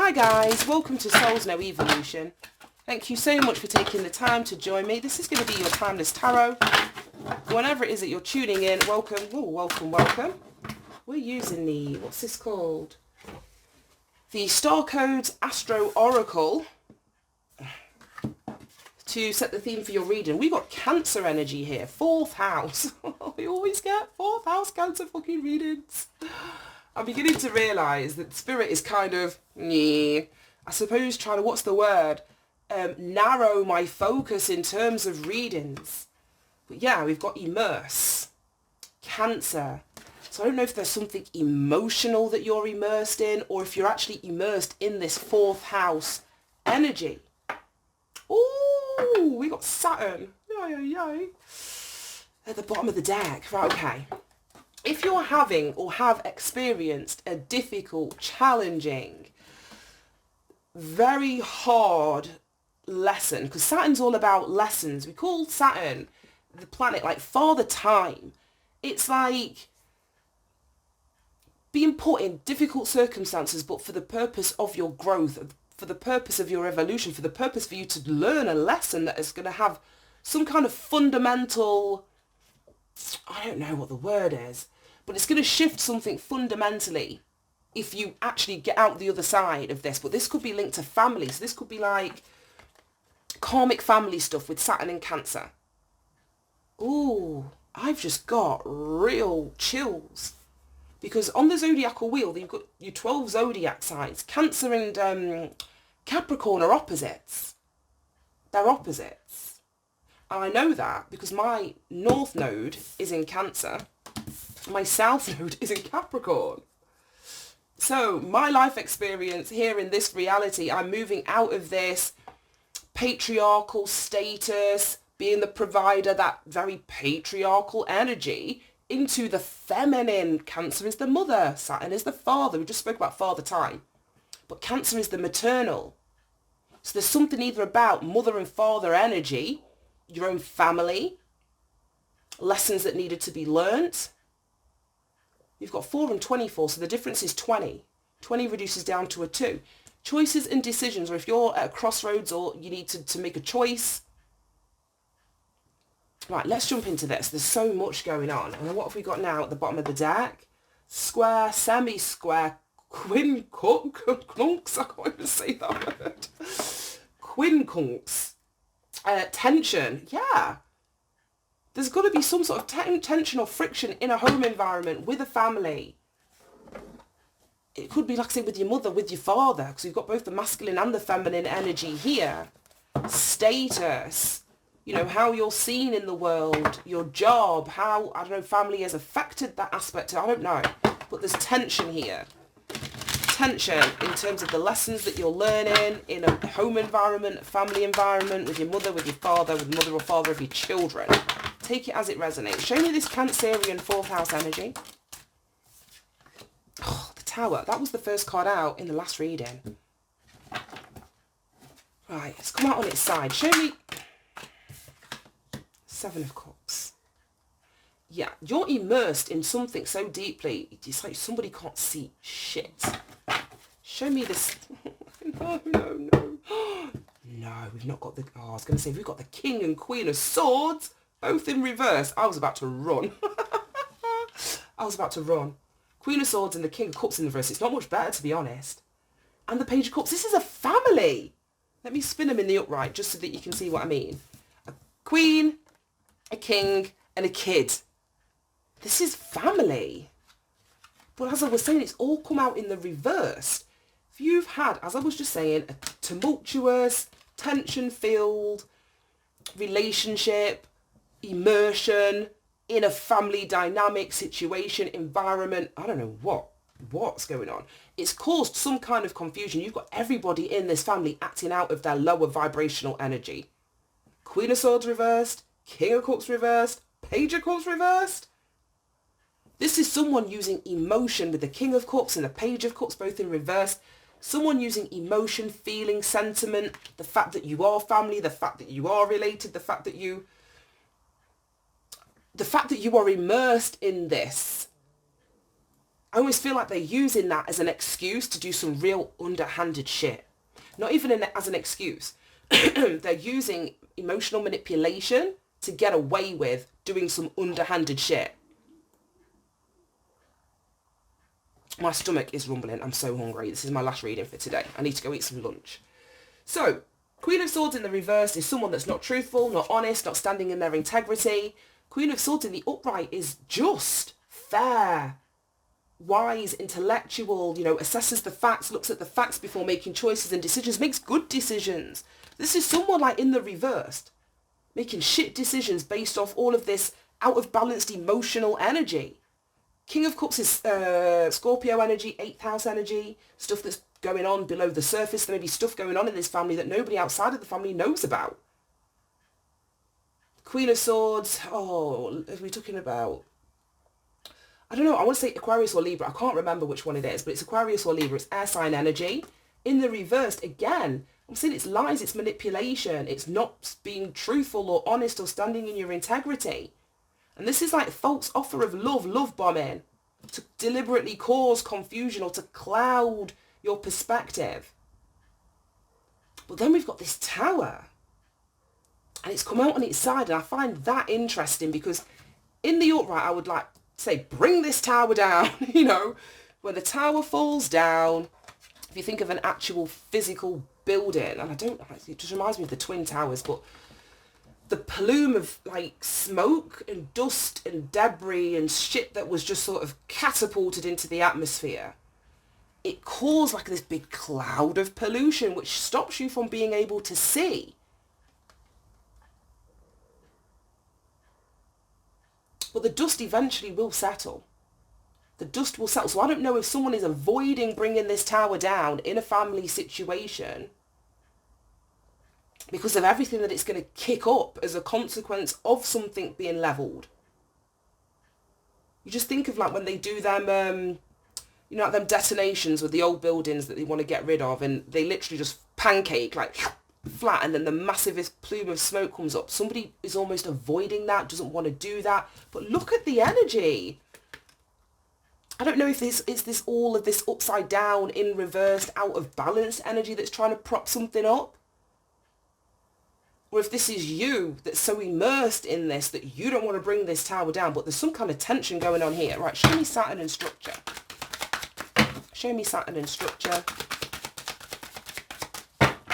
Hi guys, welcome to Souls No Evolution. Thank you so much for taking the time to join me. This is going to be your Timeless Tarot. Whenever it is that you're tuning in, welcome. Oh, welcome, welcome. We're using the, what's this called? The Star Codes Astro Oracle to set the theme for your reading. We got Cancer energy here, 4th house. We always get 4th house Cancer fucking readings. I'm beginning to realise that Spirit is kind of, I suppose trying to, what's the word? Narrow my focus in terms of readings. But yeah, we've got immerse, Cancer. So I don't know if there's something emotional that you're immersed in, or if you're actually immersed in this 4th house energy. Ooh, we got Saturn. Yay. At the bottom of the deck. Right, okay. If you're having or have experienced a difficult, challenging, very hard lesson, because Saturn's all about lessons. We call Saturn, the planet, like Father Time. It's like being put in difficult circumstances, but for the purpose of your growth, for the purpose of your evolution, for the purpose for you to learn a lesson that is going to have some kind of fundamental, I don't know what the word is, but it's going to shift something fundamentally if you actually get out the other side of this. But this could be linked to family. So this could be like karmic family stuff with Saturn and Cancer. Ooh, I've just got real chills. Because on the zodiacal wheel, you've got your 12 zodiac signs. Cancer and Capricorn are opposites. They're opposites. And I know that because my North Node is in Cancer. My South Node is in Capricorn. So my life experience here in this reality, I'm moving out of this patriarchal status, being the provider, that very patriarchal energy, into the feminine. Cancer is the mother, Saturn is the father. We just spoke about Father Time. But Cancer is the maternal. So there's something either about mother and father energy, your own family, lessons that needed to be learnt. You've got 4 and 24, so the difference is 20. 20 reduces down to a 2. Choices and decisions, or if you're at a crossroads or you need to make a choice. Right, let's jump into this. There's so much going on. And what have we got now at the bottom of the deck? Square, semi-square, quincunx. I can't even say that word. Quincunx. Tension. Yeah. There's got to be some sort of tension or friction in a home environment with a family. It could be, like I say, with your mother, with your father, because you've got both the masculine and the feminine energy here. Status. You know, how you're seen in the world, your job, how, I don't know, family has affected that aspect. I don't know. But there's tension here. Tension in terms of the lessons that you're learning in a home environment, a family environment, with your mother, with your father, with mother or father of your children. Take it as it resonates. Show me this Cancerian 4th house energy. Oh, the Tower. That was the first card out in the last reading. Right, let's come out on its side. Show me 7 of Cups. Yeah, you're immersed in something so deeply, it's like somebody can't see shit. Show me this. No. No, we've not got the, I was going to say, we've got the King and Queen of Swords, both in reverse. I was about to run. Queen of Swords and the King of Cups in reverse. It's not much better, to be honest. And the Page of Cups. This is a family. Let me spin them in the upright just so that you can see what I mean. A queen, a king, and a kid. This is family. But as I was saying, it's all come out in the reverse. If you've had, as I was just saying, a tumultuous, tension-filled relationship, immersion in a family dynamic situation, environment, I don't know what's going on. It's caused some kind of confusion. You've got everybody in this family acting out of their lower vibrational energy. Queen of Swords reversed, King of Cups reversed, Page of Cups reversed. This is someone using emotion with the King of Cups and the Page of Cups both in reverse. Someone using emotion, feeling, sentiment, the fact that you are family, the fact that you are related, the fact that you are immersed in this I always feel like they're using that as an excuse to do some real underhanded shit. Not even as an excuse. They're using emotional manipulation to get away with doing some underhanded shit. My stomach is rumbling. I'm so hungry. This is my last reading for today. I need to go eat some lunch. So, Queen of Swords in the reverse is someone that's not truthful, not honest, not standing in their integrity. Queen of Swords in the upright is just, fair, wise, intellectual, assesses the facts, looks at the facts before making choices and decisions, makes good decisions. This is someone like in the reversed, making shit decisions based off all of this out of balanced emotional energy. King of Cups is Scorpio energy, 8th house energy, stuff that's going on below the surface. There may be stuff going on in this family that nobody outside of the family knows about. Queen of Swords, are we talking about? I don't know, I want to say Aquarius or Libra. I can't remember which one it is, but it's Aquarius or Libra. It's air sign energy. In the reversed, again, I'm saying it's lies, it's manipulation. It's not being truthful or honest or standing in your integrity. And this is like false offer of love bombing, to deliberately cause confusion or to cloud your perspective. But then we've got this Tower. And it's come out on its side, and I find that interesting because in the upright, I would like say, bring this tower down, when the tower falls down. If you think of an actual physical building, and it just reminds me of the Twin Towers, but the plume of like smoke and dust and debris and shit that was just sort of catapulted into the atmosphere, it caused like this big cloud of pollution which stops you from being able to see. But the dust eventually will settle. The dust will settle. So I don't know if someone is avoiding bringing this tower down in a family situation because of everything that it's going to kick up as a consequence of something being levelled. You just think of like when they do them, like them detonations with the old buildings that they want to get rid of, and they literally just pancake like flat, and then the massivest plume of smoke comes up. Somebody is almost avoiding that, doesn't want to do that. But look at the energy. I don't know if it's all of this upside down, in reversed, out of balance energy that's trying to prop something up. Or if this is you that's so immersed in this that you don't want to bring this tower down, but there's some kind of tension going on here. Right, show me Saturn and structure. Show me Saturn and structure.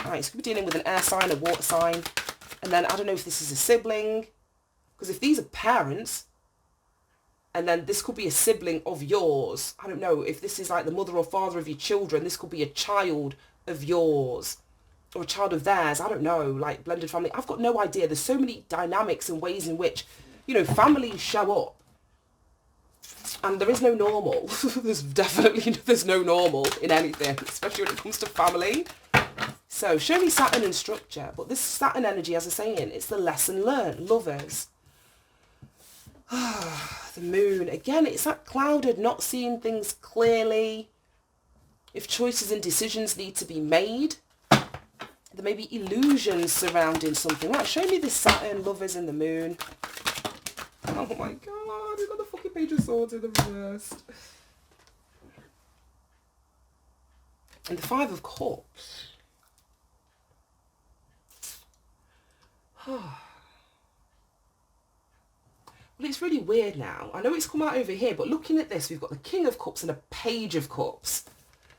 Right, so we're dealing with an air sign, a water sign, and then I don't know if this is a sibling, because if these are parents, and then this could be a sibling of yours. I don't know if this is like the mother or father of your children. This could be a child of yours or a child of theirs. I don't know, like blended family. I've got no idea. There's so many dynamics and ways in which, families show up. And there is no normal. There's no normal in anything, especially when it comes to family. So show me Saturn and structure. But this Saturn energy, as I'm saying, it's the lesson learned. Lovers. The moon. Again, it's that clouded, not seeing things clearly. If choices and decisions need to be made, there may be illusions surrounding something. Right, show me this Saturn, lovers, and the moon. Oh my god, we've got the fucking Page of Swords in the reverse. And the Five of Cups. Well, it's really weird now. I know it's come out over here, but looking at this, we've got the King of Cups and a Page of Cups.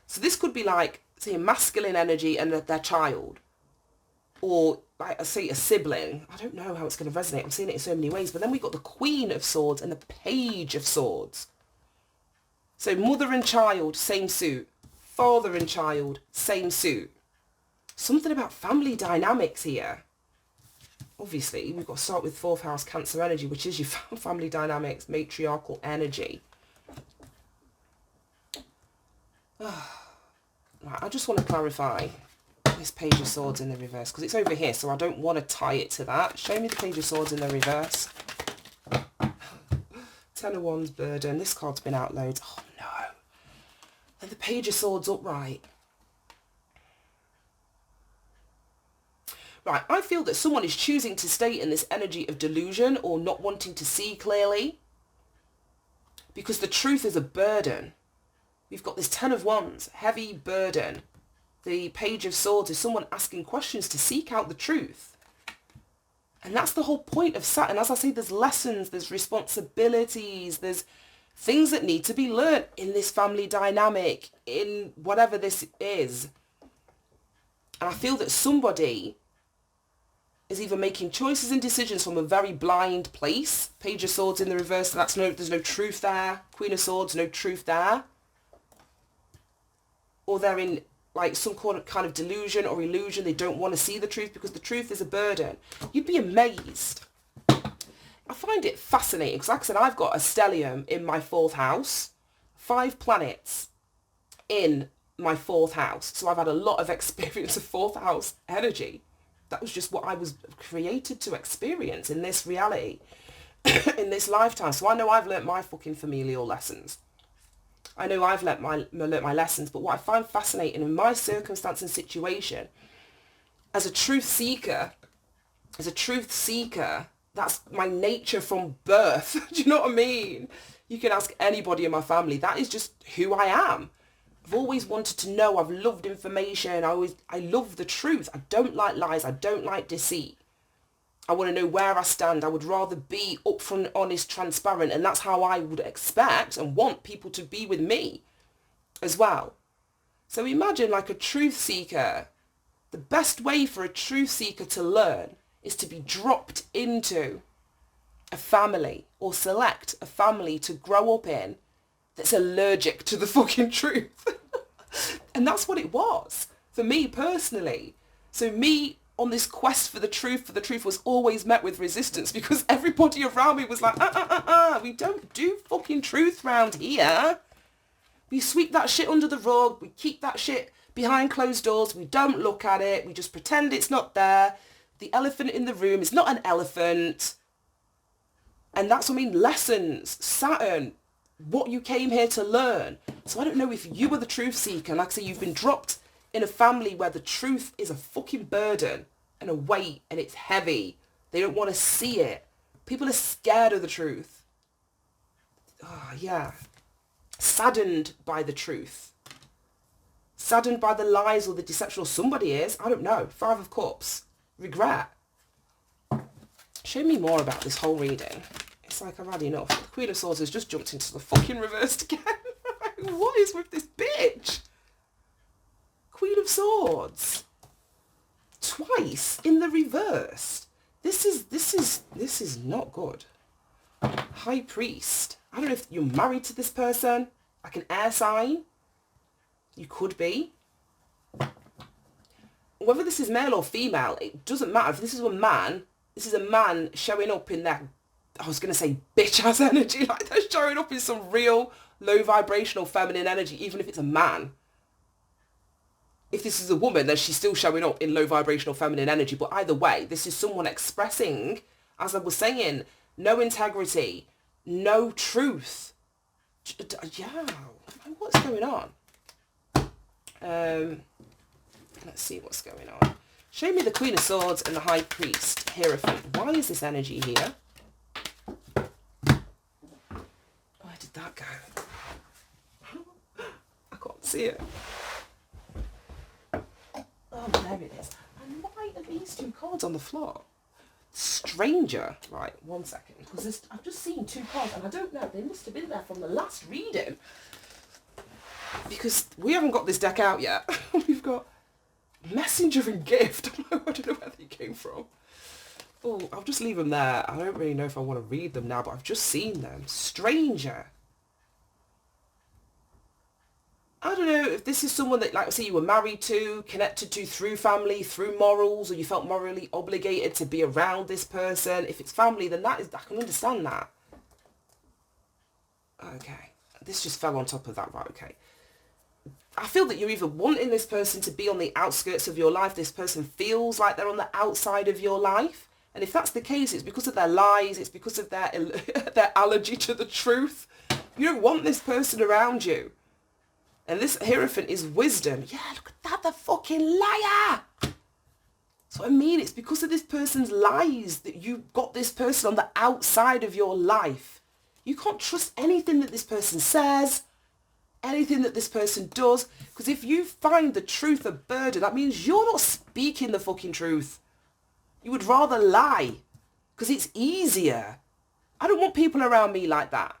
So this could be like, say, a masculine energy and their child. Or, like, I say, a sibling. I don't know how it's going to resonate. I'm seeing it in so many ways. But then we've got the Queen of Swords and the Page of Swords. So mother and child, same suit. Father and child, same suit. Something about family dynamics here. Obviously, we've got to start with 4th house Cancer energy, which is your family dynamics, matriarchal energy. Right, I just want to clarify this Page of Swords in the reverse, because it's over here, so I don't want to tie it to that. Show me the Page of Swords in the reverse. 10 of Wands, burden. This card's been out loads. Oh, no. And the Page of Swords upright. Right, I feel that someone is choosing to stay in this energy of delusion or not wanting to see clearly because the truth is a burden. We've got this Ten of Wands, heavy burden. The Page of Swords is someone asking questions to seek out the truth. And that's the whole point of Saturn. As I say, there's lessons, there's responsibilities, there's things that need to be learnt in this family dynamic, in whatever this is. And I feel that somebody is either making choices and decisions from a very blind place. Page of Swords in the reverse, there's no truth there. Queen of Swords, no truth there. Or they're in like some kind of delusion or illusion. They don't want to see the truth because the truth is a burden. You'd be amazed. I find it fascinating because, like I said, I've got a stellium in my 4th house, 5 planets in my 4th house. So I've had a lot of experience of 4th house energy. That was just what I was created to experience in this reality, in this lifetime. So I know I've learnt my fucking familial lessons. I know I've learnt my lessons, but what I find fascinating in my circumstance and situation, as a truth seeker, that's my nature from birth. Do you know what I mean? You can ask anybody in my family. That is just who I am. I've always wanted to know. I've loved information. I love the truth. I don't like lies. I don't like deceit. I want to know where I stand. I would rather be upfront, honest, transparent. And that's how I would expect and want people to be with me as well. So imagine like a truth seeker. The best way for a truth seeker to learn is to be dropped into a family or select a family to grow up in that's allergic to the fucking truth. And that's what it was for me personally. So me on this quest for the truth was always met with resistance because everybody around me was like, we don't do fucking truth round here. We sweep that shit under the rug. We keep that shit behind closed doors. We don't look at it. We just pretend it's not there. The elephant in the room is not an elephant. And that's what I mean, lessons, Saturn, what you came here to learn. So I don't know if you are the truth seeker. Like I say, you've been dropped in a family where the truth is a fucking burden and a weight and it's heavy. They don't want to see it. People are scared of the truth. Oh, yeah. Saddened by the truth. Saddened by the lies or the deception, or somebody is. I don't know. 5 of Cups. Regret. Show me more about this whole reading. It's like I've had enough. The Queen of Swords has just jumped into the fucking reversed again. What is with this bitch? Queen of Swords. Twice in the reverse. This is not good. High Priest. I don't know if you're married to this person. Like an air sign. You could be. Whether this is male or female, it doesn't matter. If this is a man, this is a man showing up in that, I was going to say bitch-ass energy. Like they're showing up in some real low vibrational feminine energy, even if it's a man. If this is a woman, then she's still showing up in low vibrational feminine energy. But either way, this is someone expressing, as I was saying, no integrity, no truth. Yeah, what's going on? Let's see what's going on. Show me the Queen of Swords and the High Priest, Hierophant. Why is this energy here? Where did that go? I can't see it. Oh, there it is. And why are these 2 cards on the floor? Stranger. Right, 1 second. Because I've just seen 2 cards and I don't know. They must have been there from the last reading. Because we haven't got this deck out yet. We've got Messenger and Gift. I don't know where they came from. Oh, I'll just leave them there. I don't really know if I want to read them now, but I've just seen them. Stranger. I don't know if this is someone that, like I say, you were married to, connected to through family, through morals, or you felt morally obligated to be around this person. If it's family, then I can understand that. Okay. This just fell on top of that, right? Okay. I feel that you're either wanting this person to be on the outskirts of your life. This person feels like they're on the outside of your life. And if that's the case, it's because of their lies. It's because of their allergy to the truth. You don't want this person around you. And this Hierophant is wisdom. Yeah, look at that, the fucking liar. That's what I mean. It's because of this person's lies that you got this person on the outside of your life. You can't trust anything that this person says. anything that this person does. Because if you find the truth a burden, that means you're not speaking the fucking truth. You would rather lie because it's easier. I don't want people around me like that.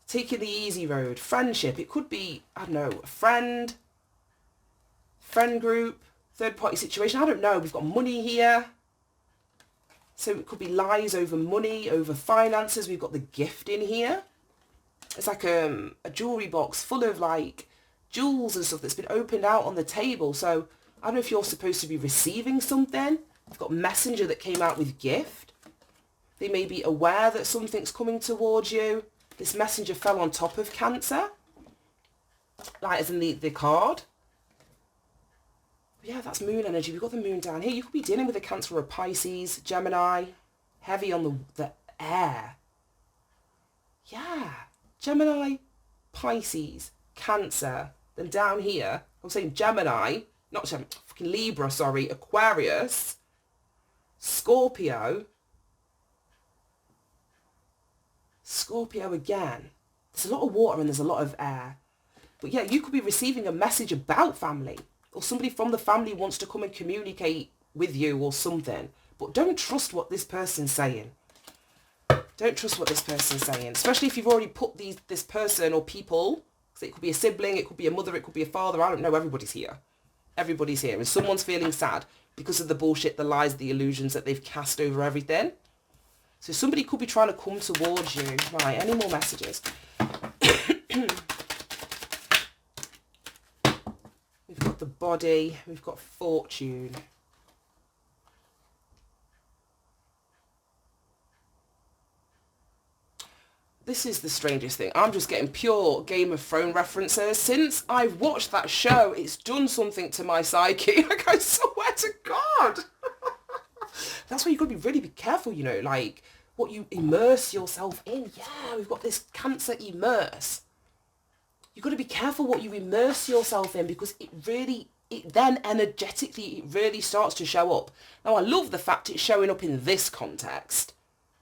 Taking the easy road. Friendship. It could be, I don't know, a friend group, third party situation. I don't know. We've got money here. So it could be lies over money, over finances. We've got the gift in here. It's like a jewellery box full of like jewels and stuff that's been opened out on the table. So I don't know if you're supposed to be receiving something. We've got messenger that came out with gift. They may be aware that something's coming towards you. This messenger fell on top of Cancer. Like as in the card. Yeah, that's moon energy. We've got the moon down here. You could be dealing with a Cancer or a Pisces, Gemini. Heavy on the air. Yeah. Gemini, Pisces, Cancer. Then down here, I'm saying Gemini, not Gemini, fucking Libra, sorry, Aquarius, Scorpio again. There's a lot of water and there's a lot of air. But yeah, you could be receiving a message about family. Or somebody from the family wants to come and communicate with you or something. But don't trust what this person's saying. Don't trust what this person's saying. Especially if you've already put this person or people. So it could be a sibling, it could be a mother, it could be a father. I don't know. Everybody's here. Everybody's here. And someone's feeling sad because of the bullshit, the lies, the illusions that they've cast over everything. So somebody could be trying to come towards you. Right, any more messages? We've got the body. We've got fortune. This is the strangest thing. I'm just getting pure Game of Thrones references. Since I've watched that show, it's done something to my psyche. Like, I swear to God. That's why you've got to be careful, you know, like what you immerse yourself in. Yeah, we've got this Cancer immerse. You've got to be careful what you immerse yourself in because it then energetically, it really starts to show up. Now, I love the fact it's showing up in this context,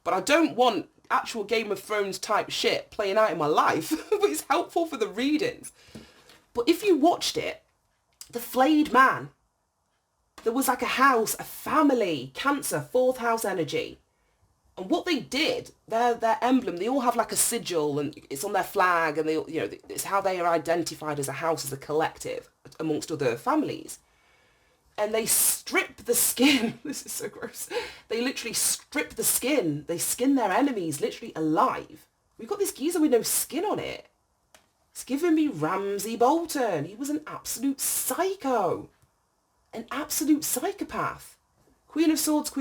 but I don't want actual Game of Thrones type shit playing out in my life, but it's helpful for the readings. But if you watched it, the flayed man, there was like a house, a family, Cancer, fourth house energy. And what they did, their emblem, they all have like a sigil and it's on their flag and they, you know, it's how they are identified as a house, as a collective amongst other families. And they strip the skin. This is so gross. They literally strip the skin. They skin their enemies literally alive. We've got this geezer with no skin on it. It's giving me Ramsay Bolton. He was an absolute psycho. An absolute psychopath. Queen of Swords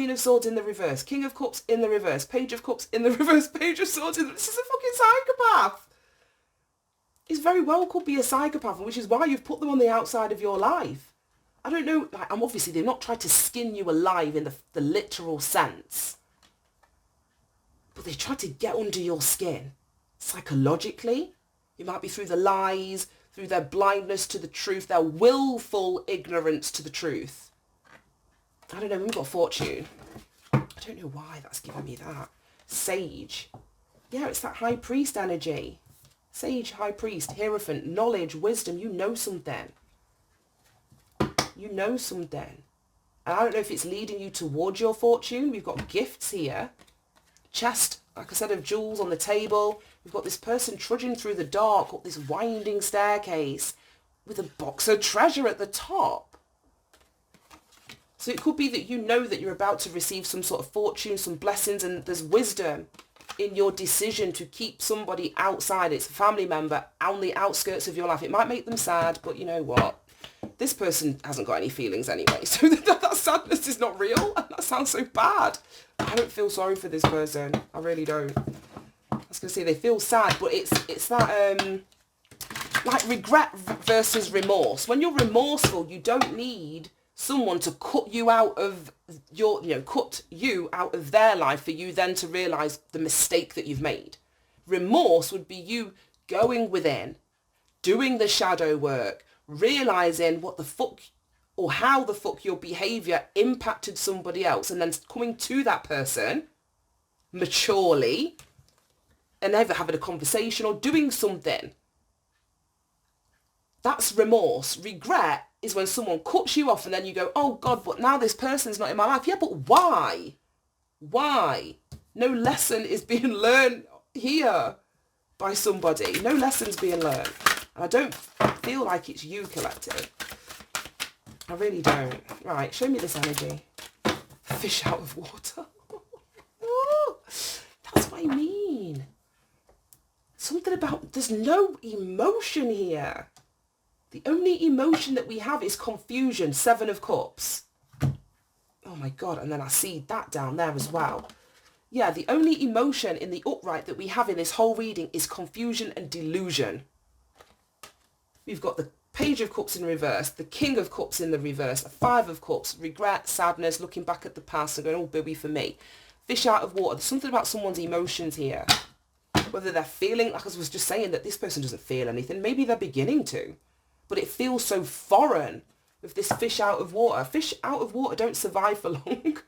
in the reverse. King of Cups in the reverse. Page of Cups in the reverse. Page of Swords in the... This is a fucking psychopath. He's very well could be a psychopath, which is why you've put them on the outside of your life. I don't know, like, I'm obviously, they've not tried to skin you alive in the literal sense. But they tried to get under your skin. Psychologically. It might be through the lies, through their blindness to the truth, their willful ignorance to the truth. I don't know, we've got fortune. I don't know why that's giving me that. Sage. Yeah, it's that high priest energy. Sage, high priest, hierophant, knowledge, wisdom. You know something. You know something. And I don't know if it's leading you towards your fortune. We've got gifts here. Chest, like I said, of jewels on the table. We've got this person trudging through the dark up this winding staircase with a box of treasure at the top. So it could be that you know that you're about to receive some sort of fortune, some blessings, and there's wisdom in your decision to keep somebody outside. It's a family member on the outskirts of your life. It might make them sad, but you know what? This person hasn't got any feelings anyway, so that sadness is not real, and that sounds so bad. I don't feel sorry for this person. I really don't. I was going to say they feel sad, but it's that, like regret versus remorse. When you're remorseful, you don't need someone to cut you out of cut you out of their life for you then to realise the mistake that you've made. Remorse would be you going within, doing the shadow work, realising what the fuck or how the fuck your behaviour impacted somebody else, and then coming to that person maturely and either having a conversation or doing something That's remorse. Regret is when someone cuts you off and then you go, oh God, but now this person's not in my life. Yeah, but why? Why? No lesson is being learned here by somebody. No lesson's being learned. And I don't feel like it's you, collective. I really don't. Right, show me this energy. Fish out of water. That's what I mean. Something about, there's no emotion here. The only emotion that we have is confusion. 7 of Cups. Oh my God. And then I see that down there as well. Yeah, the only emotion in the upright that we have in this whole reading is confusion and delusion. We've got the Page of Cups in reverse, the King of Cups in the reverse, a 5 of Cups, regret, sadness, looking back at the past and going, oh, booby for me. Fish out of water. There's something about someone's emotions here. Whether they're feeling, like I was just saying, that this person doesn't feel anything. Maybe they're beginning to. But it feels so foreign with this fish out of water. Fish out of water don't survive for long.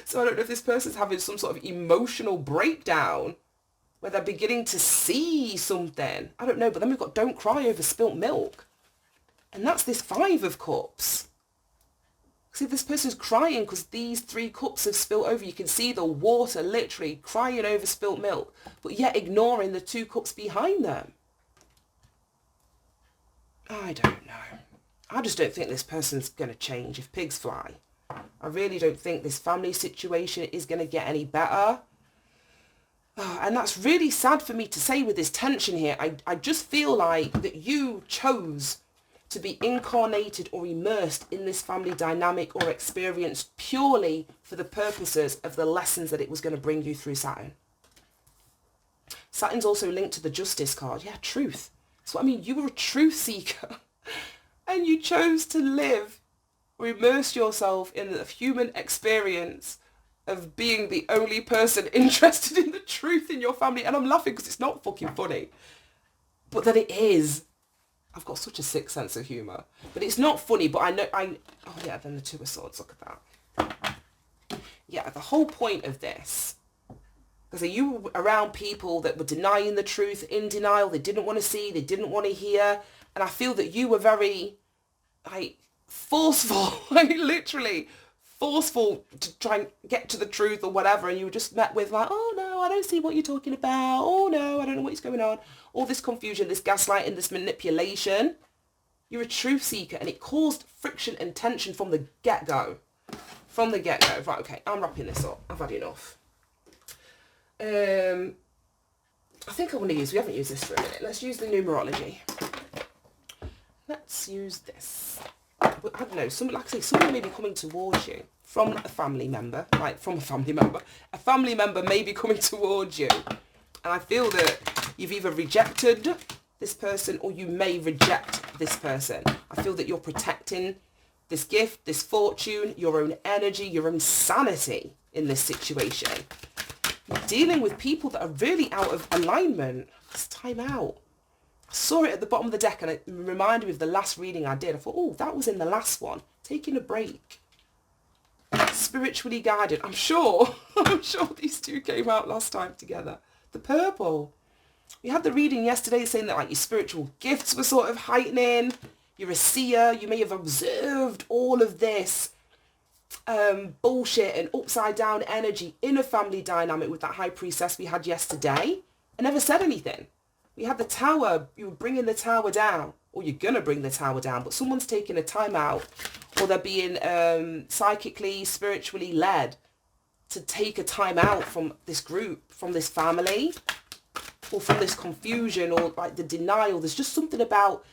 So I don't know if this person's having some sort of emotional breakdown where they're beginning to see something. I don't know. But then we've got don't cry over spilt milk. And that's this 5 of Cups. See, this person's crying because these 3 cups have spilt over. You can see the water literally crying over spilt milk, but yet ignoring the 2 cups behind them. I don't know. I just don't think this person's going to change if pigs fly. I really don't think this family situation is going to get any better. And that's really sad for me to say with this tension here. I just feel like that you chose to be incarnated or immersed in this family dynamic or experience purely for the purposes of the lessons that it was going to bring you through Saturn. Saturn's also linked to the Justice card. Yeah, truth. So I mean, you were a truth seeker and you chose to live or immerse yourself in the human experience of being the only person interested in the truth in your family. And I'm laughing because it's not fucking funny, but that it is. I've got such a sick sense of humour. But it's not funny, but I know, oh yeah, then the 2 of Swords, look at that. Yeah, the whole point of this, because you were around people that were denying the truth, in denial, they didn't want to see, they didn't want to hear, and I feel that you were very, like, forceful, like, literally forceful to try and get to the truth or whatever, and you were just met with like, oh no, I don't see what you're talking about, oh no, I don't know what's going on, all this confusion, this gaslighting, this manipulation. You're a truth seeker, and it caused friction and tension from the get-go. From the get-go. Right, okay, I'm wrapping this up. I've had enough. I think I want to use, we haven't used this for a minute. Let's use the numerology. Let's use this. I don't know, like I say, someone may be coming towards you from a family member, like from a family member. A family member may be coming towards you. And I feel that you've either rejected this person or you may reject this person. I feel that you're protecting this gift, this fortune, your own energy, your own sanity in this situation. You're dealing with people that are really out of alignment. It's time out. I saw it at the bottom of the deck and it reminded me of the last reading I did. I thought, oh, that was in the last one. Taking a break. Spiritually guided. I'm sure these 2 came out last time together. The purple. We had the reading yesterday saying that like your spiritual gifts were sort of heightening. You're a seer. You may have observed all of this bullshit and upside down energy in a family dynamic with that high priestess we had yesterday and never said anything. We had the tower. You were bringing the tower down, or you're going to bring the tower down, but someone's taking a time out, or they're being psychically, spiritually led to take a time out from this group, from this family, or from this confusion, or like the denial. There's just something about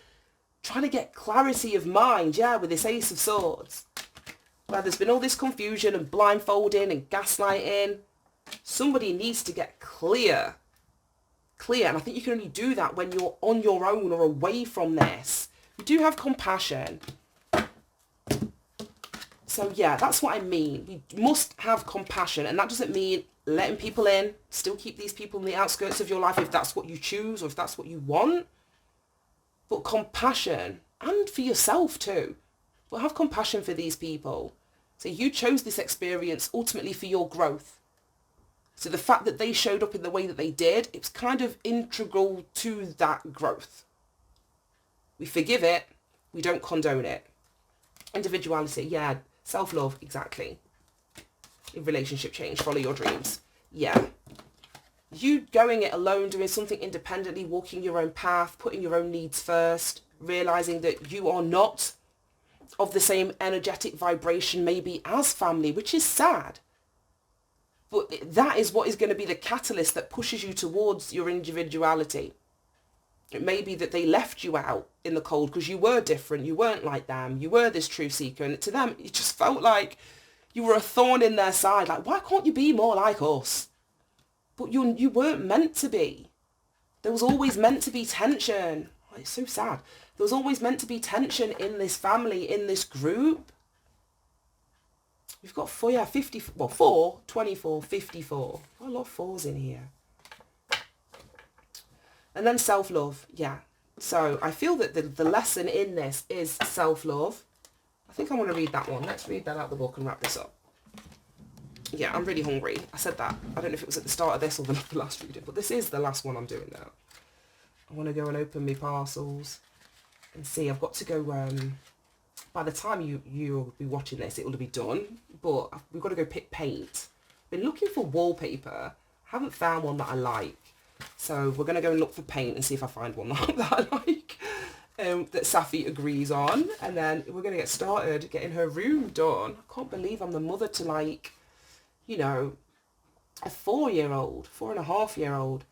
trying to get clarity of mind, yeah, with this Ace of Swords. Where there's been all this confusion and blindfolding and gaslighting. Somebody needs to get clear. And I think you can only do that when you're on your own or away from this. You do have compassion. So yeah, that's what I mean. We must have compassion, and that doesn't mean letting people in. Still keep these people on the outskirts of your life if that's what you choose or if that's what you want. But compassion, and for yourself too. But have compassion for these people. So you chose this experience ultimately for your growth. So the fact that they showed up in the way that they did, it's kind of integral to that growth. We forgive it. We don't condone it. Individuality, yeah. Self-love, exactly. In relationship change, follow your dreams. Yeah. You going it alone, doing something independently, walking your own path, putting your own needs first, realizing that you are not of the same energetic vibration maybe as family, which is sad. But that is what is going to be the catalyst that pushes you towards your individuality. It may be that they left you out in the cold because you were different, you weren't like them, you were this truth seeker, and to them it just felt like you were a thorn in their side. Like, why can't you be more like us? But you weren't meant to be. There was always meant to be tension. Oh, it's so sad. There was always meant to be tension in this family, in this group. We've got 4, 24, 54. Got a lot of fours in here. And then self-love, yeah. So I feel that the lesson in this is self-love. I think I want to read that one. Let's read that out of the book and wrap this up. Yeah, I'm really hungry. I said that. I don't know if it was at the start of this or the last reading, but this is the last one I'm doing now. I want to go and open my parcels and see. I've got to go, by the time you'll be watching this, it will be done, but we've got to go pick paint. Been looking for wallpaper. Haven't found one that I like. So we're going to go and look for paint and see if I find one that I like, that Safi agrees on. And then we're going to get started getting her room done. I can't believe I'm the mother to, like, you know, a 4-year-old, 4.5-year-old.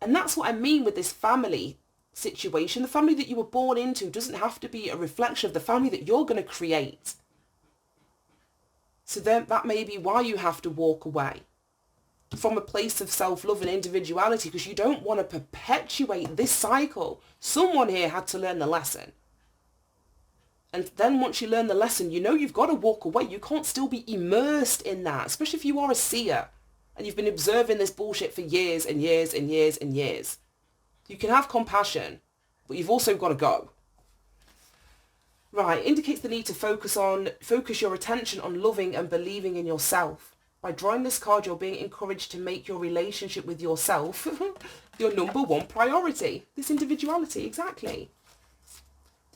And that's what I mean with this family situation. The family that you were born into doesn't have to be a reflection of the family that you're going to create. So then that may be why you have to walk away from a place of self-love and individuality, because you don't want to perpetuate this cycle. Someone here had to learn the lesson. And then once you learn the lesson, you know you've got to walk away. You can't still be immersed in that, especially if you are a seer and you've been observing this bullshit for years and years and years and years. You can have compassion, but you've also got to go. Right, indicates the need to focus your attention on loving and believing in yourself. By drawing this card, you're being encouraged to make your relationship with yourself your number one priority. This individuality, exactly.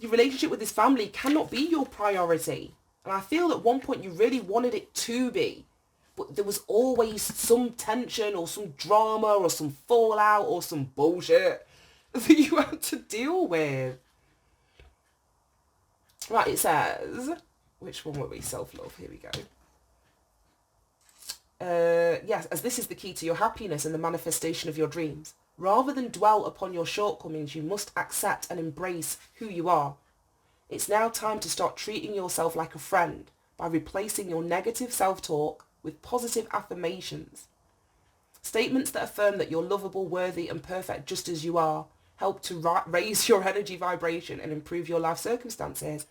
Your relationship with this family cannot be your priority. And I feel at one point you really wanted it to be. But there was always some tension or some drama or some fallout or some bullshit that you had to deal with. Right, it says, which one were we? Self-love. Here we go. Yes, as this is the key to your happiness and the manifestation of your dreams. Rather than dwell upon your shortcomings, you must accept and embrace who you are. It's now time to start treating yourself like a friend by replacing your negative self-talk with positive affirmations. Statements that affirm that you're lovable, worthy and perfect just as you are help to raise your energy vibration and improve your life circumstances.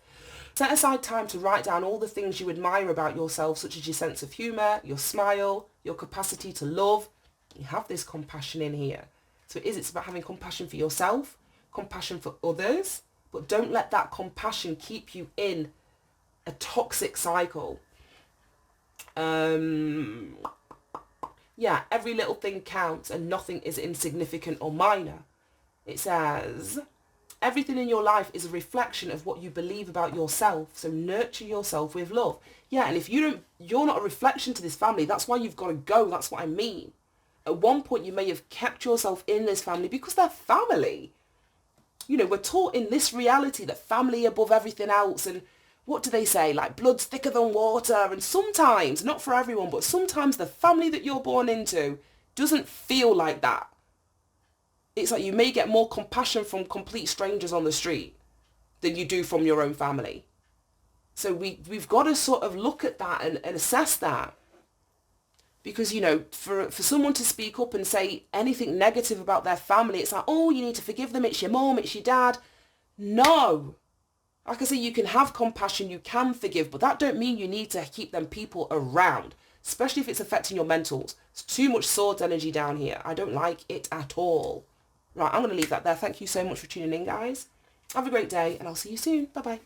Set aside time to write down all the things you admire about yourself, such as your sense of humour, your smile, your capacity to love. You have this compassion in here. So it's about having compassion for yourself, compassion for others, but don't let that compassion keep you in a toxic cycle. Yeah, every little thing counts and nothing is insignificant or minor. It says, everything in your life is a reflection of what you believe about yourself. So nurture yourself with love. Yeah, and if you're not a reflection to this family, that's why you've got to go. That's what I mean. At one point, you may have kept yourself in this family because they're family. You know, we're taught in this reality that family above everything else. And what do they say? Like, blood's thicker than water. And sometimes, not for everyone, but sometimes the family that you're born into doesn't feel like that. It's like you may get more compassion from complete strangers on the street than you do from your own family. So we've got to sort of look at that and assess that. Because, you know, for someone to speak up and say anything negative about their family, it's like, oh, you need to forgive them, it's your mom, it's your dad. No. Like I say, you can have compassion, you can forgive, but that don't mean you need to keep them people around, especially if it's affecting your mentals. It's too much swords energy down here. I don't like it at all. Right, I'm going to leave that there. Thank you so much for tuning in, guys. Have a great day, and I'll see you soon. Bye-bye.